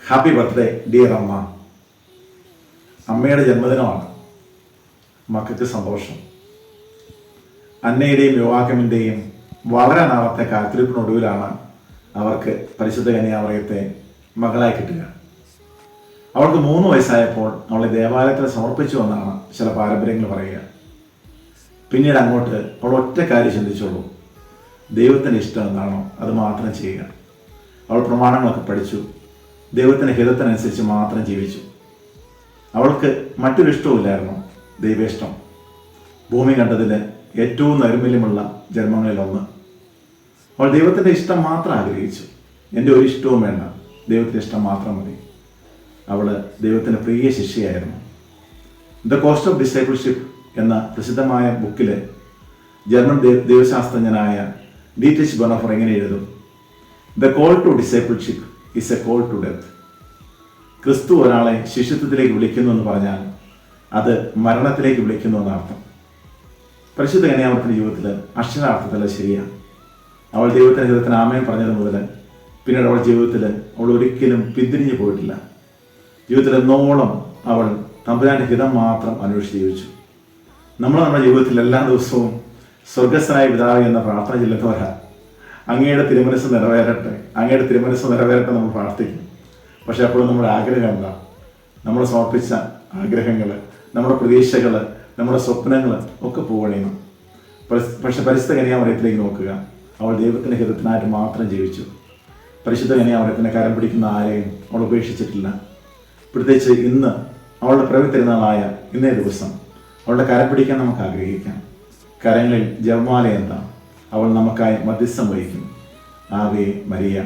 Happy birthday dear അമ്മ. അമ്മയുടെ ജന്മദിനമാണ്. മക്കൾക്ക് സന്തോഷം. അന്നയുടെയും യോവാക്കിമിൻ്റെയും വളരെ നാളത്തെ കാത്തിരിപ്പിനൊടുവിലാണ് അവർക്ക് പരിശുദ്ധ കന്യാമറിയത്തെ മകളായി കിട്ടുക. അവൾക്ക് 3 വയസ്സായപ്പോൾ അവളെ ദേവാലയത്തിൽ സമർപ്പിച്ചു എന്നാണ് ചില പാരമ്പര്യങ്ങൾ പറയുക. പിന്നീട് അങ്ങോട്ട് അവൾ ഒറ്റ കാര്യം ചിന്തിച്ചോളൂ, ദൈവത്തിൻ്റെ ഇഷ്ടം എന്താണോ അത് മാത്രം ചെയ്യുക. അവൾ പ്രമാണങ്ങളൊക്കെ പഠിച്ചു, ദൈവത്തിൻ്റെ ഹിതത്തിനനുസരിച്ച് മാത്രം ജീവിച്ചു. അവൾക്ക് മറ്റൊരു ഇഷ്ടവുമില്ലായിരുന്നു, ദൈവേഷ്ടം. ഭൂമി കണ്ടതിൽ ഏറ്റവും നൈർമല്യമുള്ള ജന്മങ്ങളിലൊന്ന്. അവൾ ദൈവത്തിൻ്റെ ഇഷ്ടം മാത്രം ആഗ്രഹിച്ചു. എൻ്റെ ഒരു ഇഷ്ടവും വേണ്ട, ദൈവത്തിൻ്റെ ഇഷ്ടം മാത്രം മതി. അവൾ ദൈവത്തിൻ്റെ പ്രിയ ശിഷ്യയായിരുന്നു. ദ കോസ്റ്റ് ഓഫ് ഡിസൈപ്പിൾഷിപ്പ് എന്ന പ്രസിദ്ധമായ ബുക്കിൽ ജർമ്മൻ ദൈവശാസ്ത്രജ്ഞനായ ഡീട്രിച്ച് ബോണഫർ എങ്ങനെ എഴുതും: the call to discipleship is a call to death. ക്രിസ്തു ഒരാളെ ശിഷ്യത്വത്തിലേക്ക് വിളിക്കുന്നു എന്ന് പറഞ്ഞാൽ അത് മരണത്തിലേക്ക് വിളിക്കുന്നു എന്നർത്ഥം. പരിശുദ്ധ കന്യാമറിയത്തിൻ്റെ ജീവിതത്തിൽ അക്ഷരാർത്ഥത്തിൽ ശരിയാണ്. അവൾ ദൈവത്തിൻ്റെ ഹിതത്തിന് ആമേൻ പറഞ്ഞത് മുതൽ പിന്നീട് അവളുടെ ജീവിതത്തിൽ അവൾ ഒരിക്കലും പിന്തിരിഞ്ഞു പോയിട്ടില്ല. ജീവിതത്തിൽ എന്നോളം അവൾ തമ്പുരാൻ്റെ ഹിതം മാത്രം അന്വേഷിച്ച് ജീവിച്ചു. നമ്മുടെ ജീവിതത്തിൽ എല്ലാ ദിവസവും സ്വർഗസ്ഥനായ പിതാവേ എന്ന പ്രാർത്ഥന ചെല്ലുന്നവരാ. അങ്ങയുടെ തിരുമനസ് നിറവേറട്ടെ, അങ്ങയുടെ തിരുമനസ് നിറവേറട്ടെ നമ്മൾ പ്രാർത്ഥിക്കും. പക്ഷെ അപ്പോഴും നമ്മുടെ ആഗ്രഹം എന്താ? നമ്മൾ സമർപ്പിച്ച ആഗ്രഹങ്ങൾ, നമ്മുടെ പ്രതീക്ഷകൾ, നമ്മുടെ സ്വപ്നങ്ങൾ ഒക്കെ പോകണം. പക്ഷെ പരിശുദ്ധ കന്യാമറിയത്തിലേക്ക് നോക്കുക. അവൾ ദൈവത്തിൻ്റെ ഹിതത്തിനായിട്ട് മാത്രം ജീവിച്ചു. പരിശുദ്ധ കന്യാമറിയത്തിൻ്റെ കരം പിടിക്കുന്ന ആരെയും അവൾ ഉപേക്ഷിച്ചിട്ടില്ല. പ്രത്യേകിച്ച് ഇന്ന് അവളുടെ പിറവി തിരുനാളായ ഇന്നേ ദിവസം അവളുടെ കരം പിടിക്കാൻ നമുക്ക് ആഗ്രഹിക്കാം. കരങ്ങളിൽ ജപമാല എന്താ? അവൾ നമുക്കായി മധ്യസ്ഥം വഹിക്കും. Ave Maria.